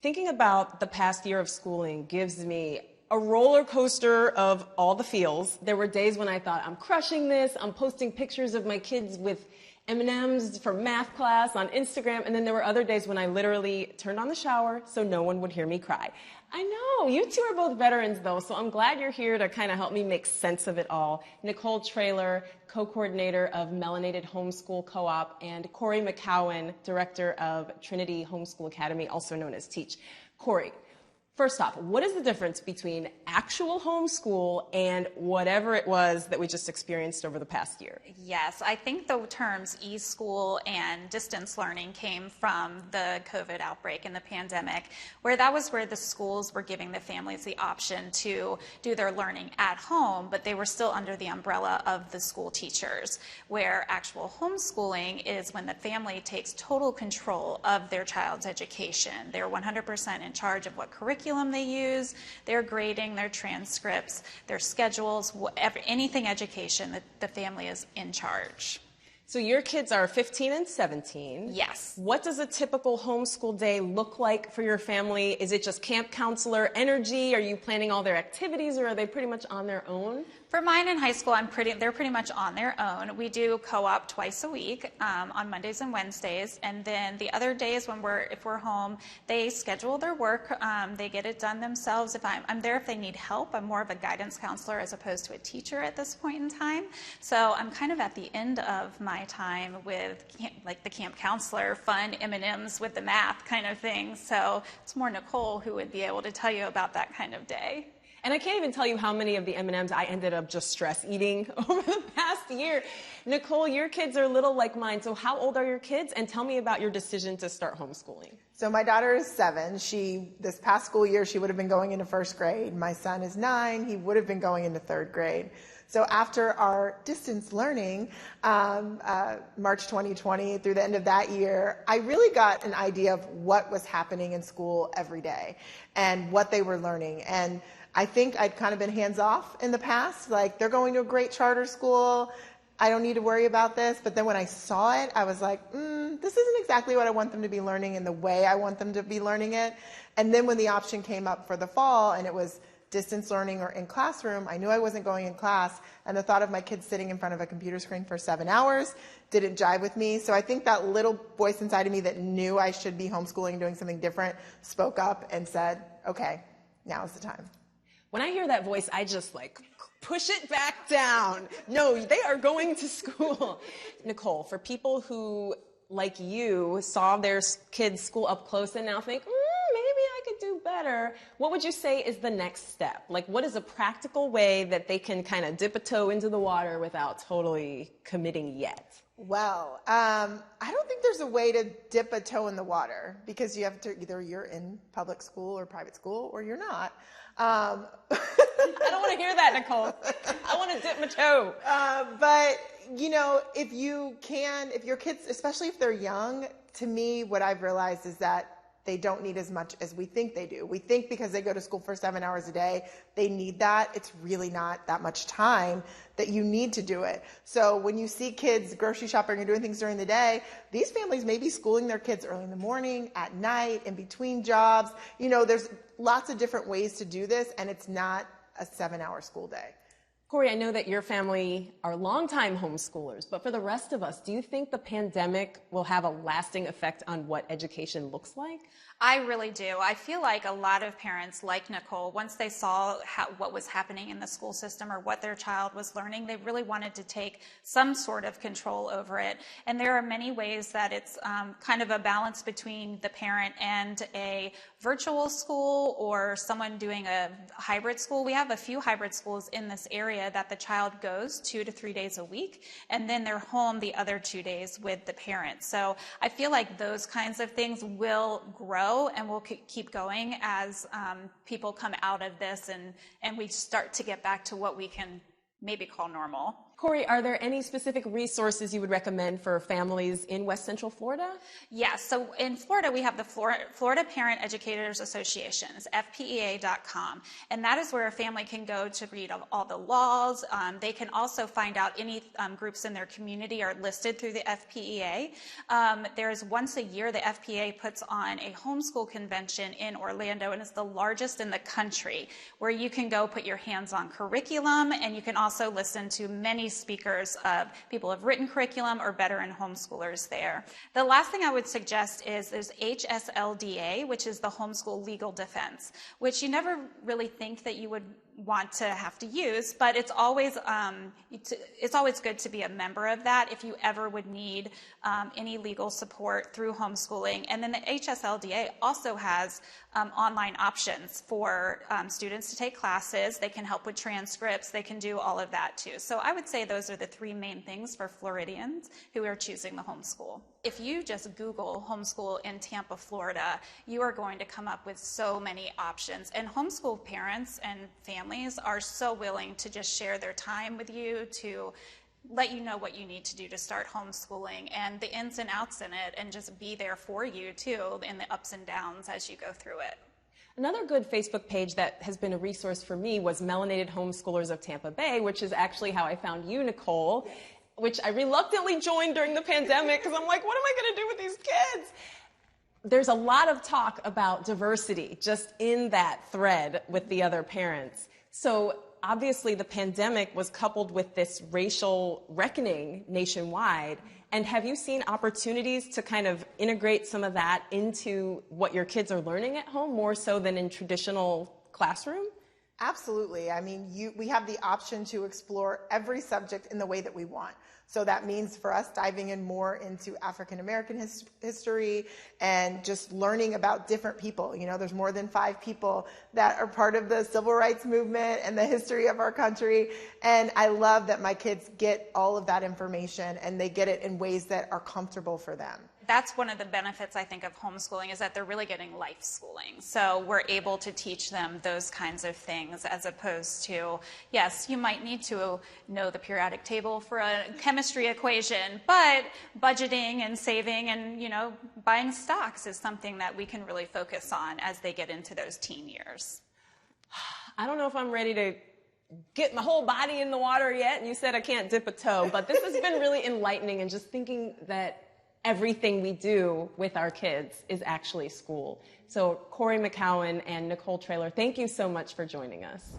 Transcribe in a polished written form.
Thinking about the past year of schooling gives me a roller coaster of all the feels. There were days when I thought, I'm crushing this. I'm posting pictures of my kids with M&Ms from math class on Instagram. And then there were other days when I literally turned on the shower so no one would hear me cry. I know, you two are both veterans though, so I'm glad you're here to kind of help me make sense of it all. Nicole Traylor, co-coordinator of Melanated Homeschool Co-op, and Corey McKeown, director of Trinity Homeschool Academy, also known as Teach. Corey, first off, what is the difference between actual homeschool and whatever it was that we just experienced over the past year? Yes, I think the terms e-school and distance learning came from the COVID outbreak and the pandemic, where that was where the schools were giving the families the option to do their learning at home, but they were still under the umbrella of the school teachers, where actual homeschooling is when the family takes total control of their child's education. They're 100% in charge of what curriculum they use, their grading, their transcripts, their schedules, whatever, anything education, that the family is in charge. So your kids are 15 and 17. Yes. What does a typical homeschool day look like for your family? Is it just camp counselor energy? Are you planning all their activities, or are they pretty much on their own? For mine in high school, they're pretty much on their own. We do co-op twice a week on Mondays and Wednesdays, and then the other days if we're home, they schedule their work. They get it done themselves. If I'm there if they need help. I'm more of a guidance counselor as opposed to a teacher at this point in time. So I'm kind of at the end of my time with like the camp counselor, fun M&Ms with the math kind of thing. So it's more Nicole who would be able to tell you about that kind of day. And I can't even tell you how many of the M&Ms I ended up just stress eating over the past year. Nicole, your kids are little like mine. So how old are your kids? And tell me about your decision to start homeschooling. So my daughter is 7. This past school year, she would have been going into 1st grade. My son is 9. He would have been going into 3rd grade. So after our distance learning, March 2020, through the end of that year, I really got an idea of what was happening in school every day and what they were learning. And I think I'd kind of been hands-off in the past, like they're going to a great charter school, I don't need to worry about this. But then when I saw it, I was like, this isn't exactly what I want them to be learning in the way I want them to be learning it. And then when the option came up for the fall and it was distance learning or in classroom, I knew I wasn't going in class, and the thought of my kids sitting in front of a computer screen for 7 hours didn't jive with me. So I think that little voice inside of me that knew I should be homeschooling and doing something different spoke up and said, okay, now is the time. When I hear that voice, I just like push it back down. No, they are going to school. Nicole, for people who, like you, saw their kids' school up close and now think, maybe I could do better, what would you say is the next step? Like, what is a practical way that they can kind of dip a toe into the water without totally committing yet? Well, I don't think there's a way to dip a toe in the water, because you have to, either you're in public school or private school or you're not. I don't want to hear that, Nicole. I want to dip my toe. But, you know, if your kids, especially if they're young, to me, what I've realized is that they don't need as much as we think they do. We think because they go to school for 7 hours a day, they need that. It's really not that much time that you need to do it. So when you see kids grocery shopping or doing things during the day, these families may be schooling their kids early in the morning, at night, in between jobs. You know, there's lots of different ways to do this, and it's not a 7-hour school day. Corey, I know that your family are longtime homeschoolers, but for the rest of us, do you think the pandemic will have a lasting effect on what education looks like? I really do. I feel like a lot of parents, like Nicole, once they saw what was happening in the school system or what their child was learning, they really wanted to take some sort of control over it. And there are many ways that it's kind of a balance between the parent and a virtual school or someone doing a hybrid school. We have a few hybrid schools in this area that the child goes 2 to 3 days a week, and then they're home the other 2 days with the parent. So I feel like those kinds of things will grow and will keep going as people come out of this and we start to get back to what we can maybe call normal. Corey, are there any specific resources you would recommend for families in West Central Florida? Yes, so in Florida, we have the Florida Parent Educators Association, FPEA.com, and that is where a family can go to read all the laws. They can also find out any groups in their community are listed through the FPEA. There's once a year, the FPEA puts on a homeschool convention in Orlando, and it's the largest in the country, where you can go put your hands on curriculum, and you can also listen to many speakers of people who have written curriculum or veteran homeschoolers there. The last thing I would suggest is there's HSLDA, which is the Homeschool Legal Defense, which you never really think that you would want to have to use, but it's always good to be a member of that if you ever would need any legal support through homeschooling. And then the HSLDA also has online options for students to take classes. They can help with transcripts. They can do all of that too. So I would say those are the three main things for Floridians who are choosing the homeschool. If you just Google homeschool in Tampa, Florida, you are going to come up with so many options. And homeschool parents and families are so willing to just share their time with you, to let you know what you need to do to start homeschooling and the ins and outs in it, and just be there for you too in the ups and downs as you go through it. Another good Facebook page that has been a resource for me was Melanated Homeschoolers of Tampa Bay, which is actually how I found you, Nicole, which I reluctantly joined during the pandemic because I'm like, what am I going to do with these kids? There's a lot of talk about diversity just in that thread with the other parents. So obviously the pandemic was coupled with this racial reckoning nationwide. And have you seen opportunities to kind of integrate some of that into what your kids are learning at home more so than in traditional classroom? Absolutely. I mean, we have the option to explore every subject in the way that we want. So that means for us diving in more into African American history and just learning about different people. You know, there's more than 5 people that are part of the civil rights movement and the history of our country. And I love that my kids get all of that information and they get it in ways that are comfortable for them. That's one of the benefits, I think, of homeschooling, is that they're really getting life schooling. So we're able to teach them those kinds of things, as opposed to, yes, you might need to know the periodic table for a chemistry equation, but budgeting and saving and, you know, buying stocks is something that we can really focus on as they get into those teen years. I don't know if I'm ready to get my whole body in the water yet, and you said I can't dip a toe, but this has been really enlightening, and just thinking that everything we do with our kids is actually school. So Corey McKeown and Nicole Traylor, thank you so much for joining us.